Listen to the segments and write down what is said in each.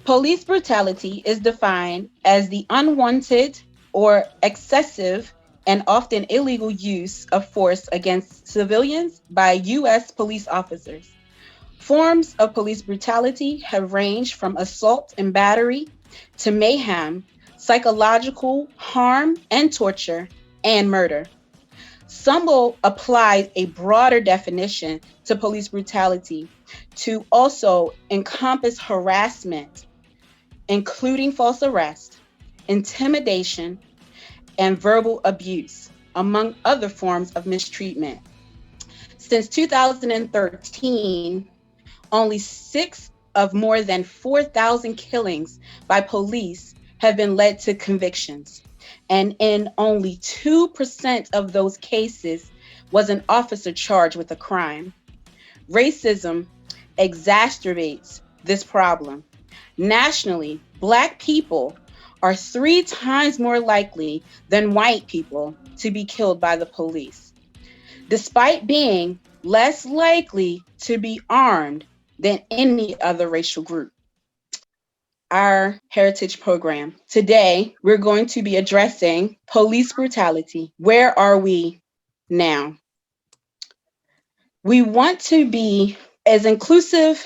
Police brutality is defined as the unwanted or excessive and often illegal use of force against civilians by U.S. police officers. Forms of police brutality have ranged from assault and battery to mayhem, psychological harm and torture, and murder. Some will apply a broader definition to police brutality to also encompass harassment, including false arrest, intimidation, and verbal abuse, among other forms of mistreatment. Since 2013, only 6 of more than 4,000 killings by police have been led to convictions. And in only 2% of those cases was an officer charged with a crime. Racism exacerbates this problem. Nationally, Black people are 3 times more likely than white people to be killed by the police, despite being less likely to be armed than any other racial group. Our heritage program. Today, we're going to be addressing police brutality. Where are we now? We want to be as inclusive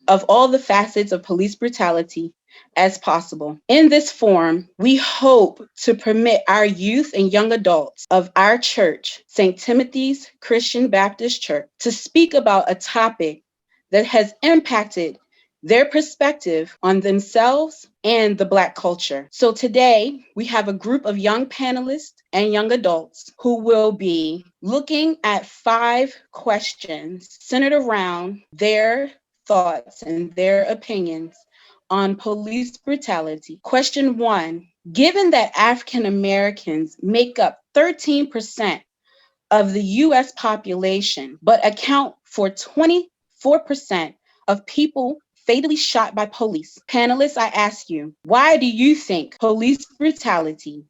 of all the facets of police brutality as possible. In this forum, we hope to permit our youth and young adults of our church, St. Timothy's Christian Baptist Church, to speak about a topic that has impacted their perspective on themselves and the Black culture. So today, we have a group of young panelists and young adults who will be looking at 5 questions centered around their thoughts and their opinions on police brutality. Question 1, given that African Americans make up 13% of the US population, but account for 24% of people fatally shot by police. Panelists, I ask you, why do you think police brutality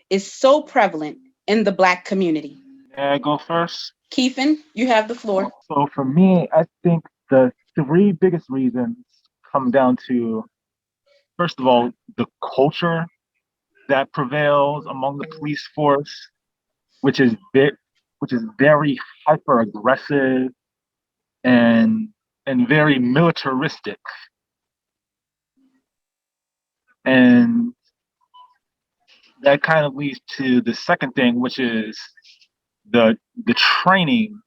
is so prevalent in the Black community? May I go first? Keithan, you have the floor. So for me, I think the 3 biggest reasons come down to, first of all, the culture that prevails among the police force, which is very hyper aggressive and very militaristic. And that kind of leads to the second thing, which is the training,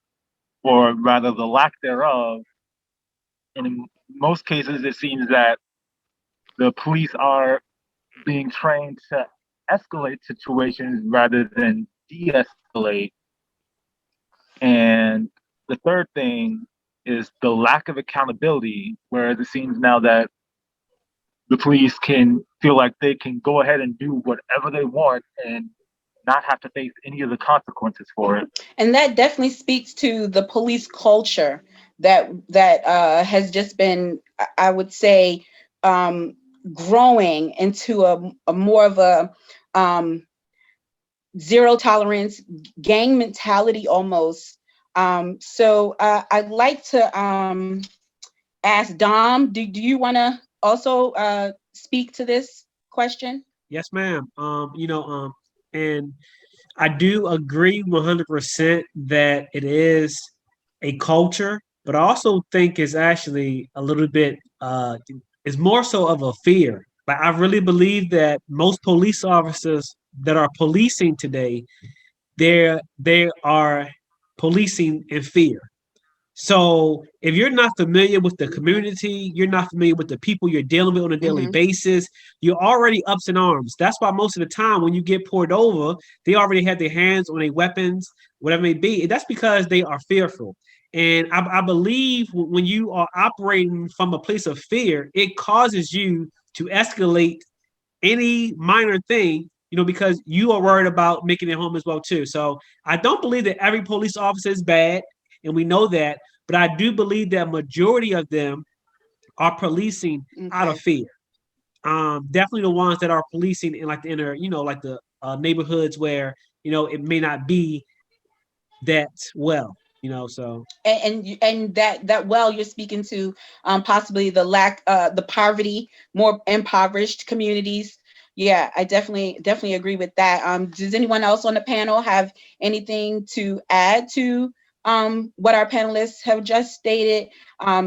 or rather the lack thereof. And in most cases, it seems that the police are being trained to escalate situations rather than de-escalate. And the third thing is the lack of accountability, whereas it seems now that the police can feel like they can go ahead and do whatever they want and not have to face any of the consequences for it. And that definitely speaks to the police culture that has just been, I would say, growing into a more of a zero tolerance gang mentality almost. So I'd like to ask Dom, do you want to also speak to this question? Yes, ma'am. And I do agree 100% that it is a culture, but I also think it's actually a little bit, it's more so of a fear. Like, I really believe that most police officers that are policing today, they are policing in fear. So if you're not familiar with the community, you're not familiar with the people you're dealing with on a daily basis, you're already ups in arms. That's why most of the time when you get pulled over, they already have their hands on their weapons, whatever it may be. That's because they are fearful. And I believe when you are operating from a place of fear, it causes you to escalate any minor thing, because you are worried about making it home as well too. So I don't believe that every police officer is bad, and we know that, but I do believe that majority of them are policing out of fear. Definitely the ones that are policing in like the inner, like the neighborhoods where it may not be that well. So and that well, you're speaking to possibly the lack, the poverty, more impoverished communities. Yeah, I definitely agree with that. Does anyone else on the panel have anything to add to what our panelists have just stated,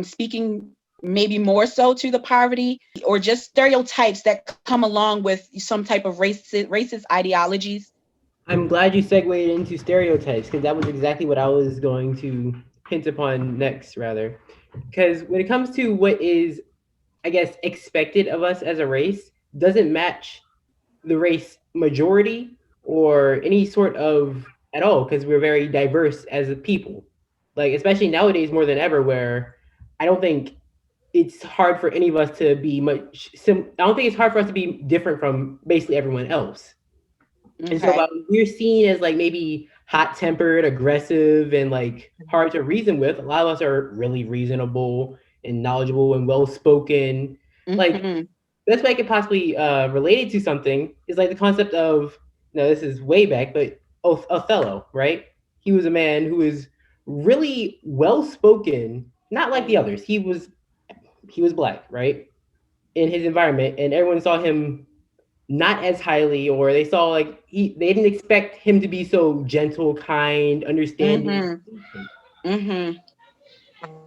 speaking maybe more so to the poverty or just stereotypes that come along with some type of racist ideologies? I'm glad you segued into stereotypes because that was exactly what I was going to hint upon next, rather. Because when it comes to what is, I guess, expected of us as a race, doesn't match the race majority or any sort of at all because we're very diverse as a people. Like, especially nowadays more than ever, where I don't think it's hard for any of us to be I don't think it's hard for us to be different from basically everyone else. And so Okay. we're seen as like maybe hot tempered, aggressive, and like hard to reason with. A lot of us are really reasonable and knowledgeable and well spoken. Like Mm-hmm. best way I could possibly relate it to something is like the concept of, now this is way back, but Othello, right? He was a man who was really well spoken, not like the others. He was black, right? In his environment, and everyone saw him not as highly, or they saw like they didn't expect him to be so gentle, kind, understanding. Mm-hmm. Mm-hmm.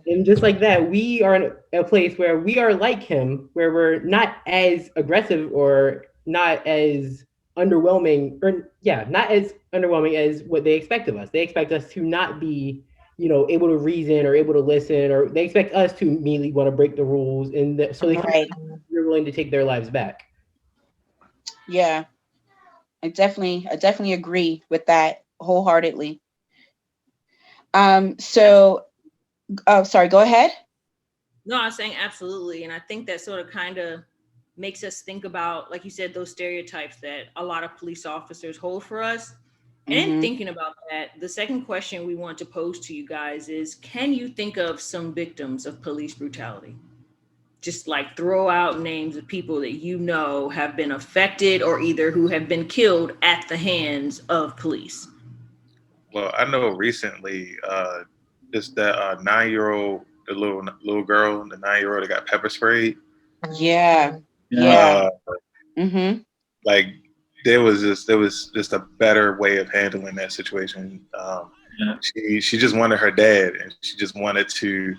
And just like that, we are in a place where we are like him, where we're not as aggressive or not as underwhelming, or yeah, not as underwhelming as what they expect of us. They expect us to not be, able to reason or able to listen, or they expect us to immediately want to break the rules, and so they come, Right. they're willing to take their lives back. Yeah. I definitely agree with that wholeheartedly. So, oh, sorry, go ahead. No, I was saying absolutely. And I think that sort of kind of makes us think about, like you said, those stereotypes that a lot of police officers hold for us. And in Mm-hmm. thinking about that, the second question we want to pose to you guys is, can you think of some victims of police brutality? Just like throw out names of people that you know have been affected or either who have been killed at the hands of police. Well, I know recently, just that 9-year-old, the little girl, the 9-year-old that got pepper sprayed. Yeah. Yeah. Yeah. Uh, Mm-hmm. like there was just a better way of handling that situation. Yeah. She just wanted her dad, and she just wanted to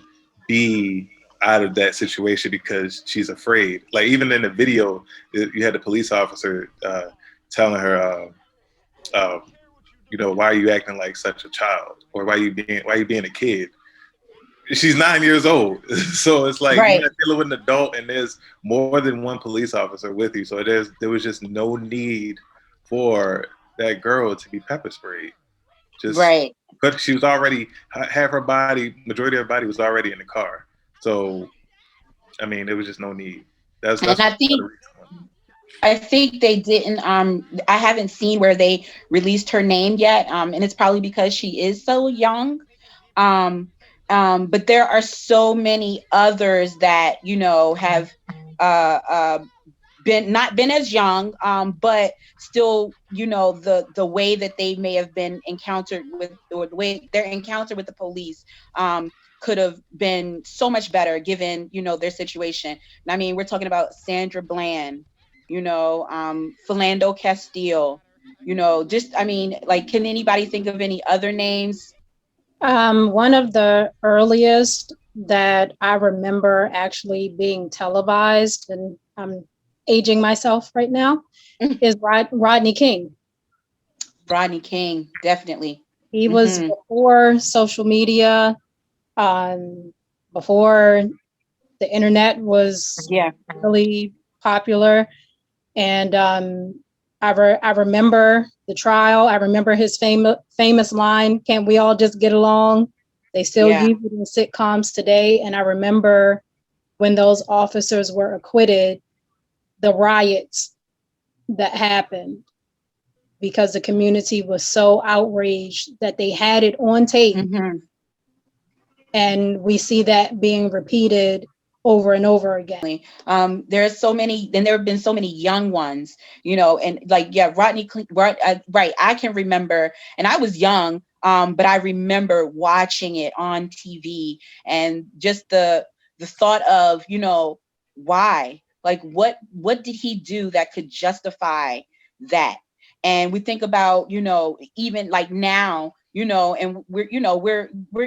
be out of that situation because she's afraid. Like even in the video, you had the police officer telling her, uh, why are you acting like such a child, or why you being a kid? She's 9 years old, so it's like you're Right. not dealing with an adult, and there's more than one police officer with you. So there was just no need for that girl to be pepper sprayed. Just, Right. but she was already half her body, majority of her body was already in the car. So I mean, there was just no need. That's And that's I the think recent one. I think they didn't. I haven't seen where they released her name yet. And it's probably because she is so young. Um, but there are so many others that have uh, been not been as young, but still, the way that they may have been encountered with, or the way their encounter with the police, could have been so much better given their situation. And I mean, we're talking about Sandra Bland, Philando Castile, just, I mean, like, can anybody think of any other names? One of the earliest that I remember actually being televised, and I'm aging myself right now, is Rodney King. Rodney King, definitely. He was before social media, before the internet was Yeah. really popular. And I remember the trial. I remember his famous line, "Can't we all just get along?" They still Yeah. use it in sitcoms today. And I remember when those officers were acquitted, the riots that happened because the community was so outraged that they had it on tape. Mm-hmm. And we see that being repeated over and over again. There are so many, and there have been so many young ones, and like, yeah, right. I can remember, and I was young, But I remember watching it on TV, and just the thought of, why? Like, what did he do that could justify that? And we think about, even like now, and we're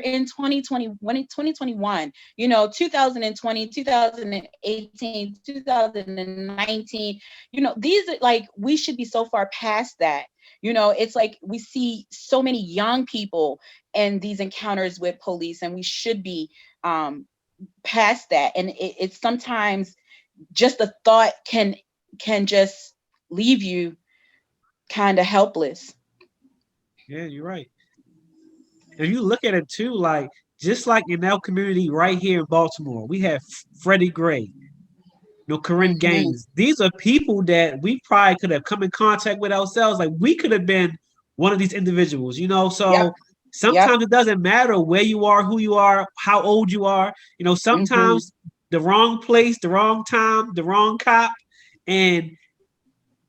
in 2020, 2021, 2020, 2018, 2019, these are like, we should be so far past that. It's like we see so many young people in these encounters with police, and we should be past that. And it's sometimes just the thought can just leave you kind of helpless. Yeah, you're right. If you look at it too, like just like in our community right here in Baltimore, we have Freddie Gray, Corinne Mhm. Gaines. These are people that we probably could have come in contact with ourselves. Like we could have been one of these individuals, Yep. So Yep. sometimes it doesn't matter where you are, who you are, how old you are. Mhm. Sometimes the wrong place, the wrong time, the wrong cop, and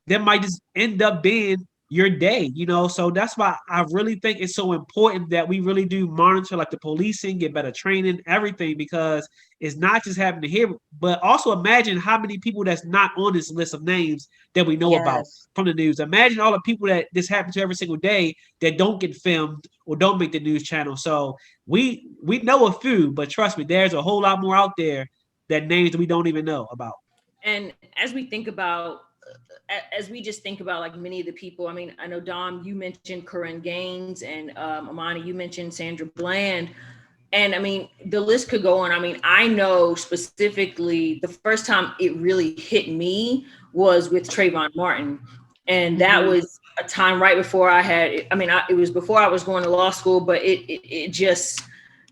that might just end up being your day, So that's why I really think it's so important that we really do monitor like the policing, get better training, everything, because it's not just happening here, but also imagine how many people that's not on this list of names that we know about Yes. from the news. Imagine all the people that this happens to every single day that don't get filmed or don't make the news channel. So we know a few, but trust me, there's a whole lot more out there that names that we don't even know about. And as we think about, as we just think about like many of the people, I mean, I know Dom, you mentioned Corinne Gaines, and Amani, you mentioned Sandra Bland. And I mean, the list could go on. I mean, I know specifically the first time it really hit me was with Trayvon Martin. And that Mhm. was a time right before I had, I mean, it was before I was going to law school, but it just,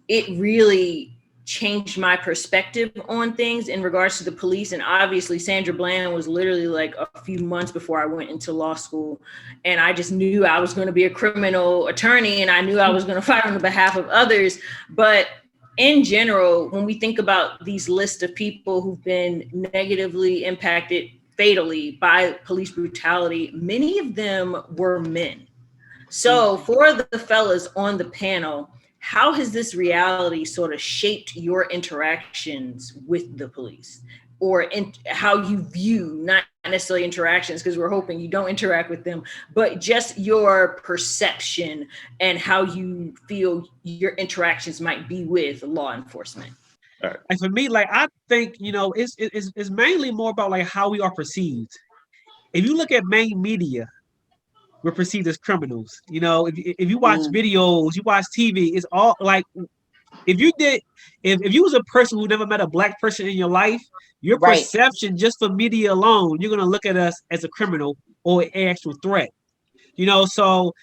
it really changed my perspective on things in regards to the police. And obviously Sandra Bland was literally like a few months before I went into law school, and I just knew I was going to be a criminal attorney, and I knew I was going to fight on the behalf of others. But in general, when we think about these lists of people who've been negatively impacted fatally by police brutality, many of them were men. So, for the fellas on the panel, how has this reality sort of shaped your interactions with the police, or how you view, not necessarily interactions, because we're hoping you don't interact with them, but just your perception and how you feel your interactions might be with law enforcement? And for me, like I think, it's mainly more about like how we are perceived. If you look at main media, we're perceived as criminals. If you watch Mm. videos, you watch TV, it's all like if you did if you was a person who never met a black person in your life, your Right. perception just for media alone, you're gonna look at us as a criminal or an actual threat. So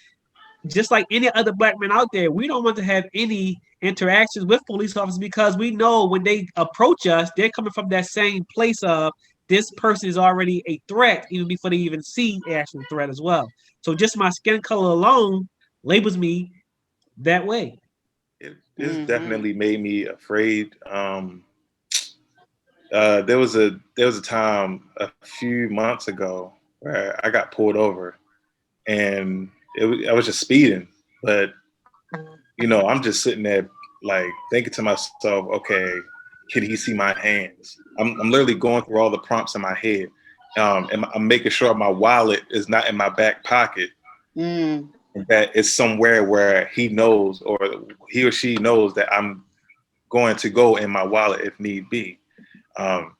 just like any other black man out there, we don't want to have any interactions with police officers because we know when they approach us, they're coming from that same place of this person is already a threat even before they even see the actual threat as well. So just my skin color alone labels me that way. It's Mhm. definitely made me afraid. There was a time a few months ago where I got pulled over, and I was just speeding, but I'm just sitting there like thinking to myself, okay, can he see my hands? I'm literally going through all the prompts in my head, and I'm making sure my wallet is not in my back pocket, Mm. and that it's somewhere where he knows, or he or she knows that I'm going to go in my wallet if need be. Um,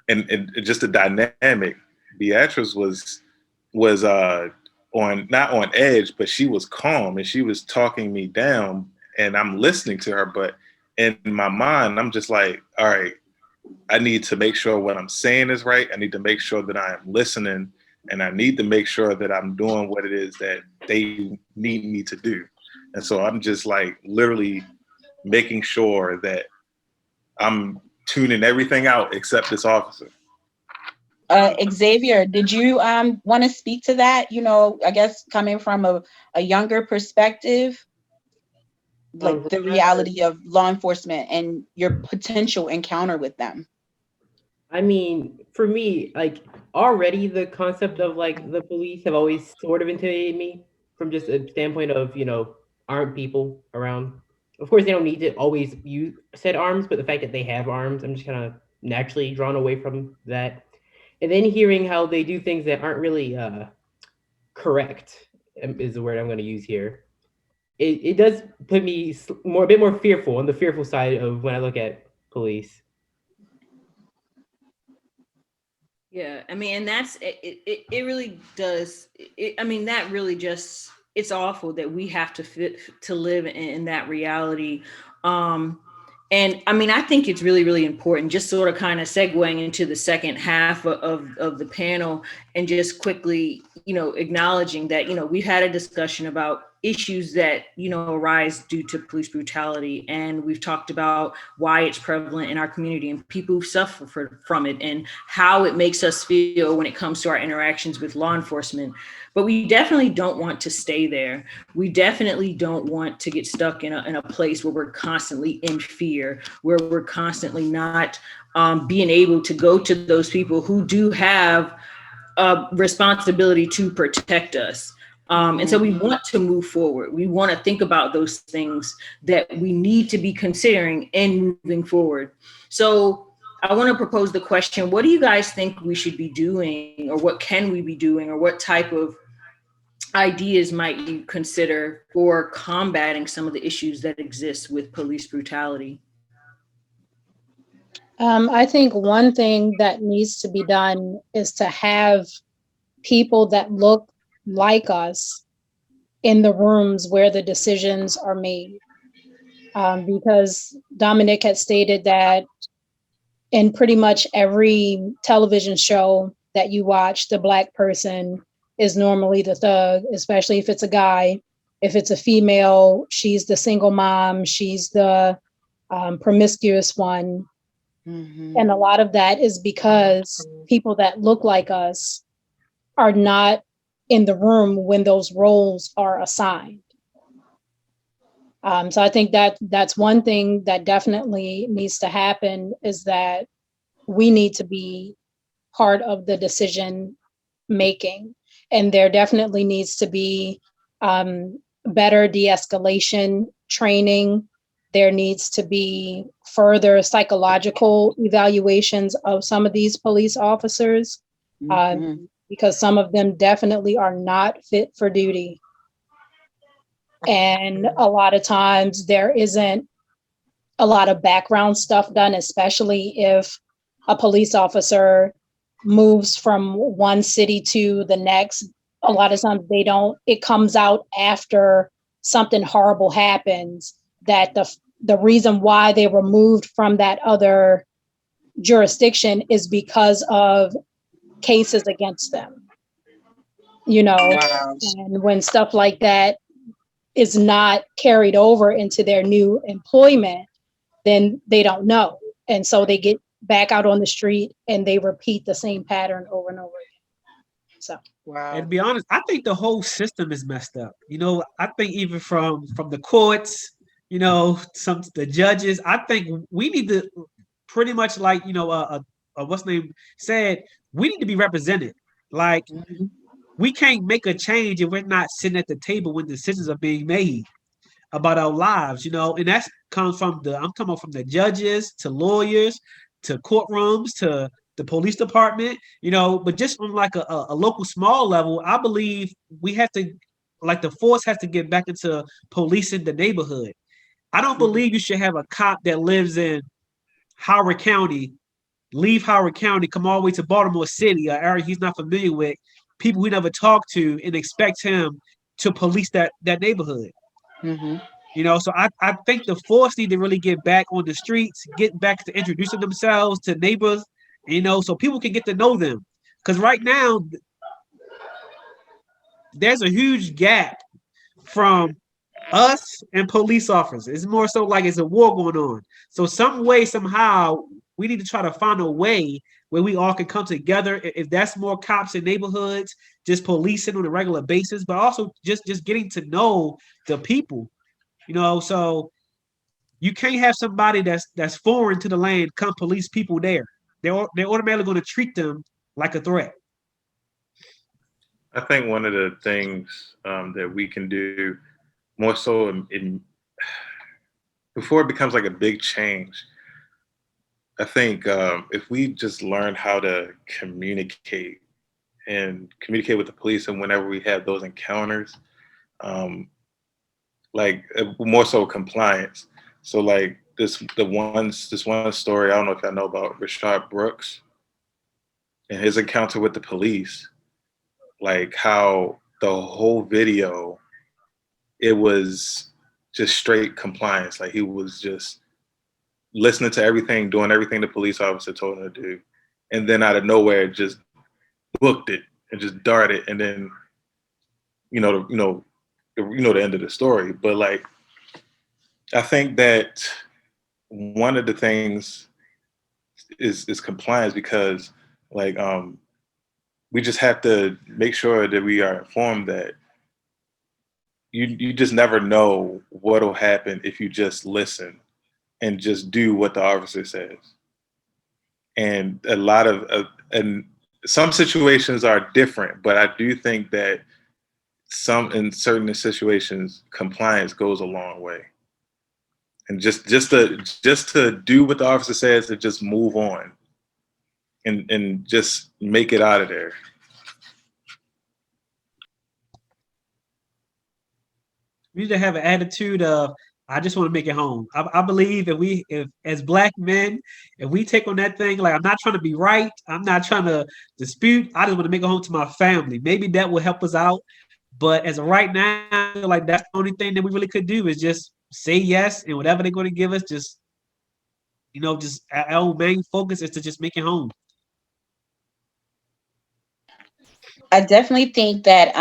and just the dynamic. Beatrice was on, not on edge, but she was calm and she was talking me down, and I'm listening to her. But in my mind, I'm just like, all right, I need to make sure what I'm saying is right. I need to make sure that I am listening, and I need to make sure that I'm doing what it is that they need me to do. And so I'm just like literally making sure that I'm tuning everything out except this officer. Xavier, did you want to speak to that? I guess coming from a younger perspective, like For the sure. reality of law enforcement and your potential encounter with them. I mean, for me, like already the concept of like the police have always sort of intimidated me from just a standpoint of, armed people around. Of course, they don't need to always use said arms, but the fact that they have arms, I'm just kind of naturally drawn away from that. And then hearing how they do things that aren't really correct is the word I'm going to use here. It does put me a bit more fearful on the fearful side of when I look at police. Yeah, I mean, and that's it really does. I mean, that really just it's awful that we have to fit to live in that reality. Um, and I mean, I think it's really, really important, just sort of kind of segueing into the second half of the panel and just quickly, acknowledging that, we've had a discussion about issues that, arise due to police brutality. And we've talked about why it's prevalent in our community and people who suffer from it and how it makes us feel when it comes to our interactions with law enforcement. But we definitely don't want to stay there. We definitely don't want to get stuck in a place where we're constantly in fear, where we're constantly not being able to go to those people who do have a responsibility to protect us. And so we want to move forward. We want to think about those things that we need to be considering in moving forward. So I want to propose the question, what do you guys think we should be doing, or what can we be doing, or what type of ideas might you consider for combating some of the issues that exist with police brutality? I think one thing that needs to be done is to have people that look like us in the rooms where the decisions are made. Because Dominic had stated that in pretty much every television show that you watch, the Black person is normally the thug, especially if it's a guy. If it's a female, she's the single mom, she's the promiscuous one. Mm-hmm. And a lot of that is because people that look like us are not in the room when those roles are assigned. So I think that's one thing that definitely needs to happen, is that we need to be part of the decision making. And there definitely needs to be better de-escalation training. There needs to be further psychological evaluations of some of these police officers, because some of them definitely are not fit for duty. And a lot of times there isn't a lot of background stuff done, especially if a police officer moves from one city to the next. A lot of times it comes out after something horrible happens, that the reason why they were moved from that other jurisdiction is because of cases against them. Wow. And when stuff like that is not carried over into their new employment, then they don't know. And so they get back out on the street and they repeat the same pattern over and over again. So, wow. And to be honest, I think the whole system is messed up. I think even from the courts, the judges, I think we need to pretty much like, what's name said, we need to be represented. Like, we can't make a change if we're not sitting at the table when decisions are being made about our lives, and that comes from I'm coming from the judges to lawyers to courtrooms to the police department, but just on like a local small level, I believe we have to, like, the force has to get back into policing the neighborhood. I don't believe you should have a cop that lives in Howard County, leave Howard County, come all the way to Baltimore City, an area he's not familiar with, people we never talked to, and expect him to police that neighborhood. So I think the force need to really get back on the streets, get back to introducing themselves to neighbors, so people can get to know them. Because right now, there's a huge gap from us and police officers. It's more so like it's a war going on. So some way, somehow, we need to try to find a way where we all can come together. If that's more cops in neighborhoods, just policing on a regular basis, but also just getting to know the people, so you can't have somebody that's foreign to the land come police people there. They're automatically going to treat them like a threat. I think one of the things that we can do more so before it becomes like a big change. I think if we just learn how to communicate and communicate with the police, and whenever we have those encounters, um, more so compliance. So like this one story, I don't know if y'all know about Rashad Brooks and his encounter with the police, like how the whole video, it was just straight compliance. Like he was just listening to everything, doing everything the police officer told him to do. And then out of nowhere, just booked it and just darted. And then, the end of the story. But like, I think that one of the things is compliance, because like we just have to make sure that we are informed that you just never know what'll happen if you just listen and just do what the officer says. And and some situations are different, but I do think that in certain situations, compliance goes a long way. And just to do what the officer says and just move on and just make it out of there. We need to have an attitude of, I just want to make it home. I believe if as black men, if we take on that thing, like, I'm not trying to be right, I'm not trying to dispute, I just want to make it home to my family. Maybe that will help us out. But as of right now, I feel like that's the only thing that we really could do is just say yes, and whatever they're going to give us, just our main focus is to just make it home. I definitely think that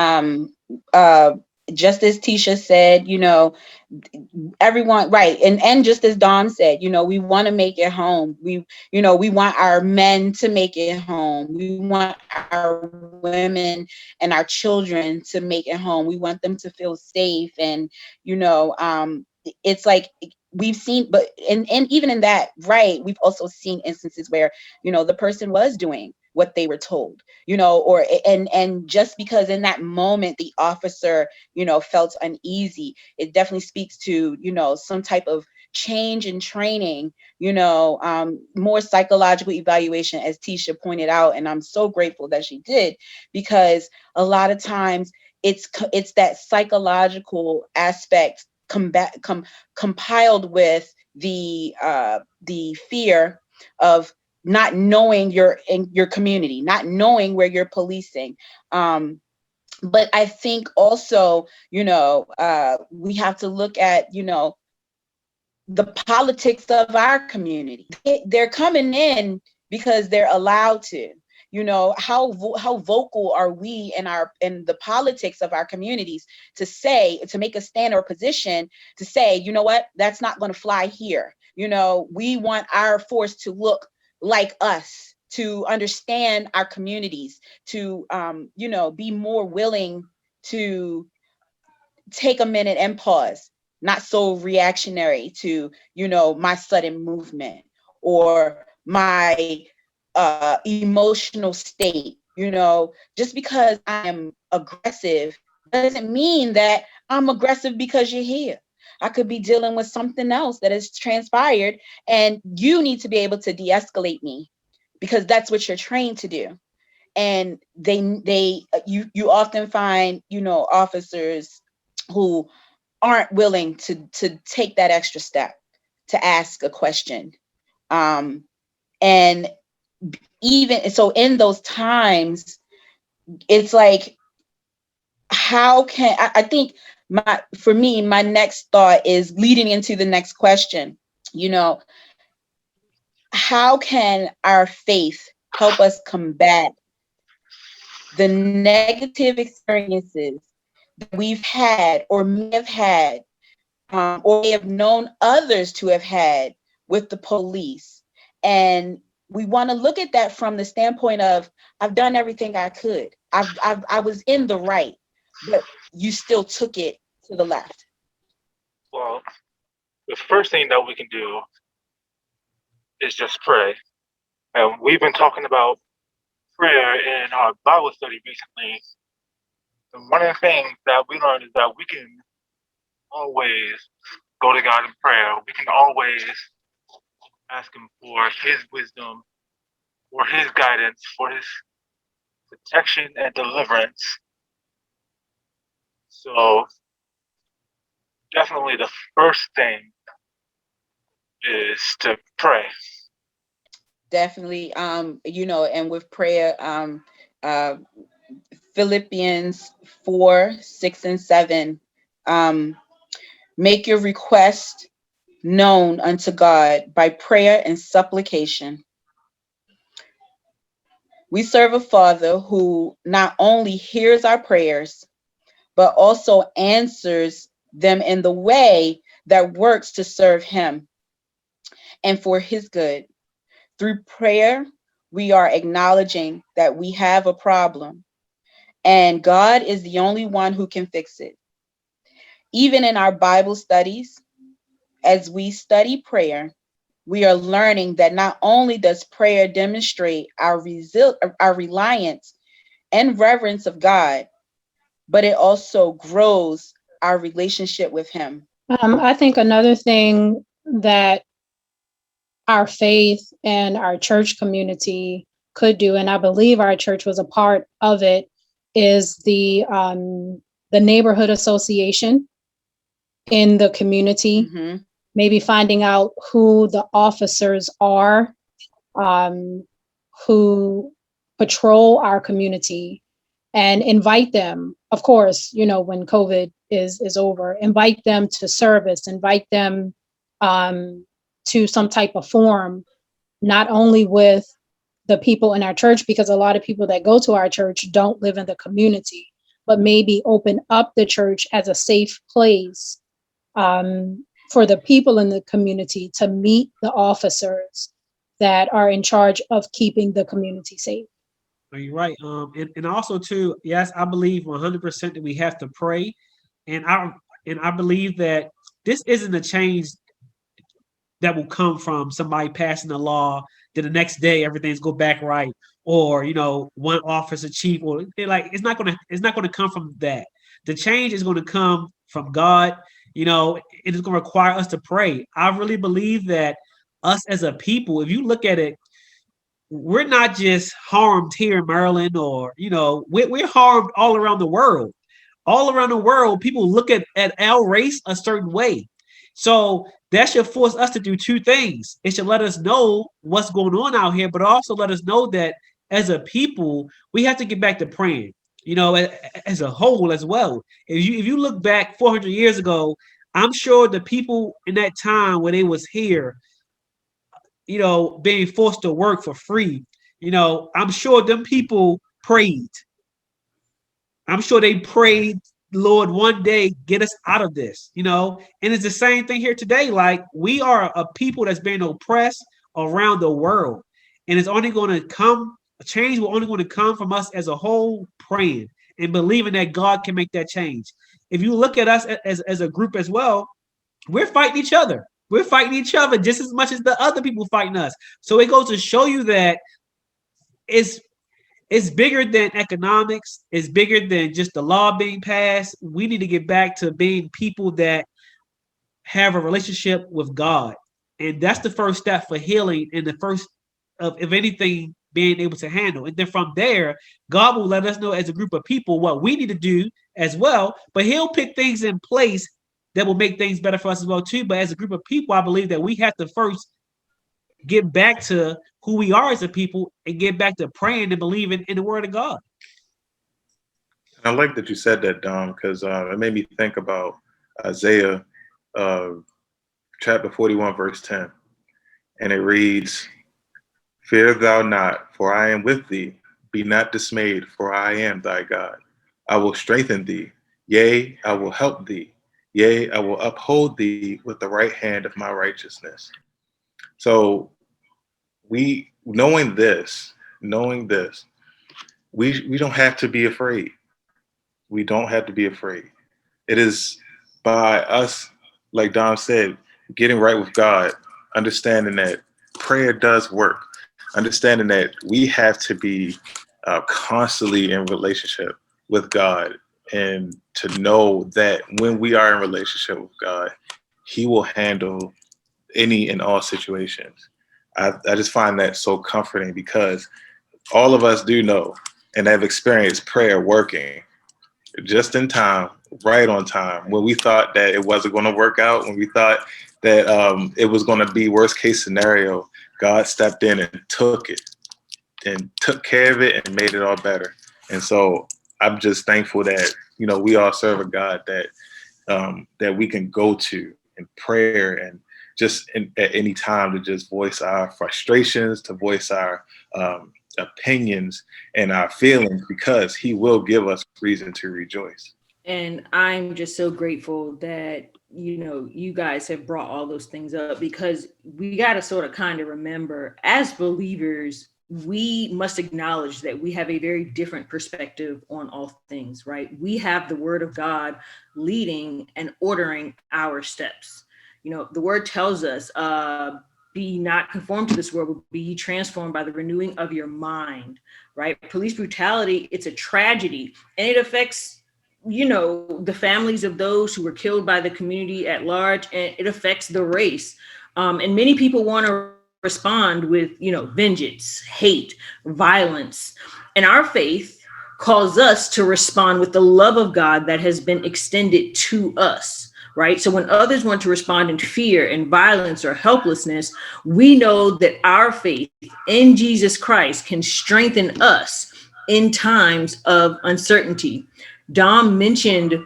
just as Tisha said, everyone, right, and just as Dom said, we want to make it home. We want our men to make it home. We want our women and our children to make it home. We want them to feel safe. And it's like we've seen, but and even in that, right, we've also seen instances where the person was doing what they were told, or and just because in that moment the officer felt uneasy, it definitely speaks to some type of change in training, more psychological evaluation, as Tisha pointed out, and I'm so grateful that she did, because a lot of times it's that psychological aspect compiled with the fear of not knowing in your community, not knowing where you're policing. But I think also, we have to look at, the politics of our community. They're coming in because they're allowed to. How vocal are we in the politics of our communities to make a stand or position to say, what, that's not going to fly here. We want our force to look like us, to understand our communities, to be more willing to take a minute and pause, not so reactionary to my sudden movement or my emotional state. Just because I am aggressive doesn't mean that I'm aggressive because you're here. I could be dealing with something else that has transpired, and you need to be able to de-escalate me, because that's what you're trained to do. And you often find officers who aren't willing to take that extra step to ask a question. And even so, in those times, it's like, how can I think for me, my next thought is leading into the next question. How can our faith help us combat the negative experiences that we've had or may have had, or may have known others to have had with the police? And we want to look at that from the standpoint of, I've done everything I could. I was in the right, but you still took it to the left. Well, the first thing that we can do is just pray. And we've been talking about prayer in our Bible study recently. And one of the things that we learned is that we can always go to God in prayer. We can always ask Him for His wisdom, for His guidance, for His protection and deliverance. So definitely the first thing is to pray. Definitely, and with prayer, uh, Philippians 4:6-7, make your request known unto God by prayer and supplication. We serve a Father who not only hears our prayers, but also answers them in the way that works to serve Him and for His good. Through prayer, we are acknowledging that we have a problem, and God is the only one who can fix it. Even in our Bible studies, as we study prayer, we are learning that not only does prayer demonstrate our reliance and reverence of God, but it also grows our relationship with Him. I think another thing that our faith and our church community could do, and I believe our church was a part of it, is the neighborhood association in the community. Mm-hmm. Maybe finding out who the officers are, who patrol our community, and invite them. Of course, when COVID is over, invite them to service, invite them to some type of forum, not only with the people in our church, because a lot of people that go to our church don't live in the community, but maybe open up the church as a safe place for the people in the community to meet the officers that are in charge of keeping the community safe. You're right. And also too, yes, I believe 100% that we have to pray, and I believe that this isn't a change that will come from somebody passing a law that the next day everything's go back right, or one officer chief, or it's not gonna come from that. The change is gonna come from God. It is gonna require us to pray. I really believe that us as a people, if you look at it, we're not just harmed here in Maryland, or we're harmed all around the world. All around the world, people look at our race a certain way. So that should force us to do two things. It should let us know what's going on out here, but also let us know that as a people, we have to get back to praying, as a whole as well. If you look back 400 years ago, I'm sure the people in that time when they was here, being forced to work for free, I'm sure them people prayed. I'm sure they prayed, Lord, one day get us out of this, And it's the same thing here today. Like, we are a people that's being oppressed around the world. And it's only going to come, change will only going to come from us as a whole praying and believing that God can make that change. If you look at us as a group as well, we're fighting each other. We're fighting each other just as much as the other people fighting us. So it goes to show you that it's bigger than economics. It's bigger than just the law being passed. We need to get back to being people that have a relationship with God. And that's the first step for healing, and the first of, if anything, being able to handle. And then from there, God will let us know as a group of people what we need to do as well. But He'll put things in place that will make things better for us as well too. But as a group of people, I believe that we have to first get back to who we are as a people and get back to praying and believing in the Word of God. I like that you said that, Dom, because it made me think about Isaiah chapter 41, verse 10. And it reads, "Fear thou not, for I am with thee. Be not dismayed, for I am thy God. I will strengthen thee. Yea, I will help thee. Yea, I will uphold thee with the right hand of my righteousness." So knowing this, we don't have to be afraid. We don't have to be afraid. It is by us, like Dom said, getting right with God, understanding that prayer does work, understanding that we have to be constantly in relationship with God and to know that when we are in relationship with God, He will handle any and all situations. I just find that so comforting, because all of us do know and have experienced prayer working just in time, right on time. When we thought that it wasn't going to work out, when we thought that it was going to be worst case scenario, God stepped in and took it and took care of it and made it all better. And so I'm just thankful that, you know, we all serve a God that that we can go to in prayer, and just at any time to just voice our frustrations, to voice our opinions and our feelings, because He will give us reason to rejoice. And I'm just so grateful that, you know, you guys have brought all those things up, because we got to sort of kind of remember, as believers, we must acknowledge that we have a very different perspective on all things, right? We have the Word of God leading and ordering our steps. You know, the Word tells us, be not conformed to this world, but be ye transformed by the renewing of your mind, right? Police brutality, it's a tragedy, and it affects, you know, the families of those who were killed by the community at large, and it affects the race. And many people want to respond with, you know, vengeance, hate, violence. And our faith calls us to respond with the love of God that has been extended to us, right? So when others want to respond in fear and violence or helplessness, we know that our faith in Jesus Christ can strengthen us in times of uncertainty. Dom mentioned,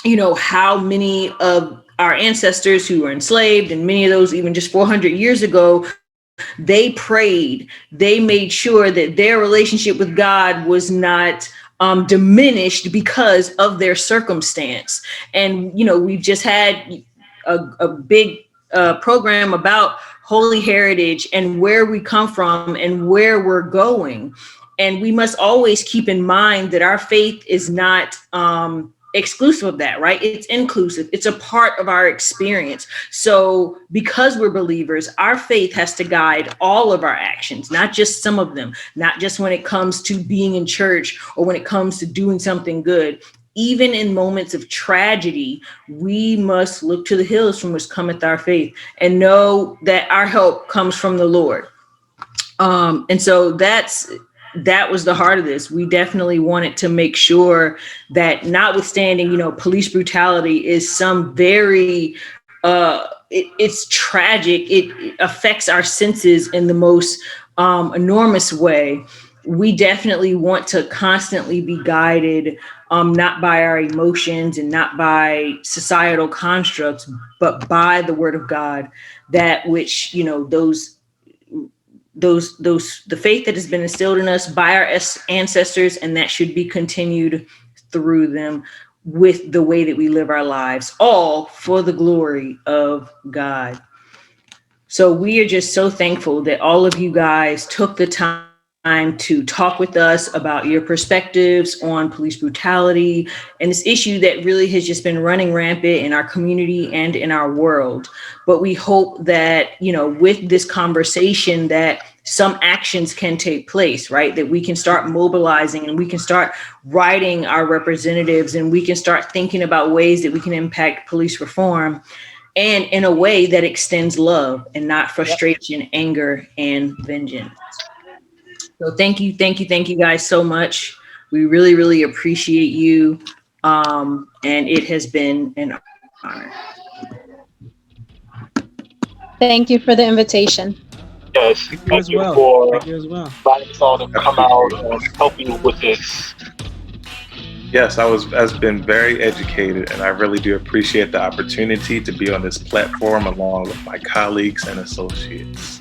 you know, how many of our ancestors who were enslaved, and many of those even just 400 years ago, they prayed, they made sure that their relationship with God was not diminished because of their circumstance. And, you know, we've just had a big program about holy heritage and where we come from and where we're going. And we must always keep in mind that our faith is not exclusive of that, right? It's inclusive. It's a part of our experience. So because we're believers, our faith has to guide all of our actions, not just some of them, not just when it comes to being in church or when it comes to doing something good. Even in moments of tragedy, we must look to the hills from which cometh our faith and know that our help comes from the Lord. And so that was the heart of this. We definitely wanted to make sure that, notwithstanding, you know, police brutality is some very, it's tragic. It affects our senses in the most enormous way. We definitely want to constantly be guided, not by our emotions and not by societal constructs, but by the Word of God, that which, you know, the faith that has been instilled in us by our ancestors, and that should be continued through them with the way that we live our lives, all for the glory of God. So we are just so thankful that all of you guys took the time to talk with us about your perspectives on police brutality and this issue that really has just been running rampant in our community and in our world. But we hope that, you know, with this conversation, that some actions can take place, right? That we can start mobilizing and we can start writing our representatives, and we can start thinking about ways that we can impact police reform, and in a way that extends love and not frustration, anger, and vengeance. So thank you guys so much. We really, really appreciate you. And it has been an honor. Thank you for the invitation. Yes, Thank you as well. for Thank you as well. inviting us all to come out and help you with this. Yes, I've been very educated, and I really do appreciate the opportunity to be on this platform along with my colleagues and associates.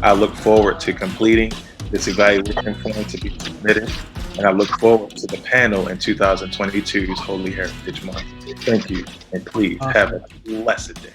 I look forward to completing this evaluation form to be submitted, and I look forward to the panel in 2022's Holy Heritage Month. Thank you, and please have a blessed day.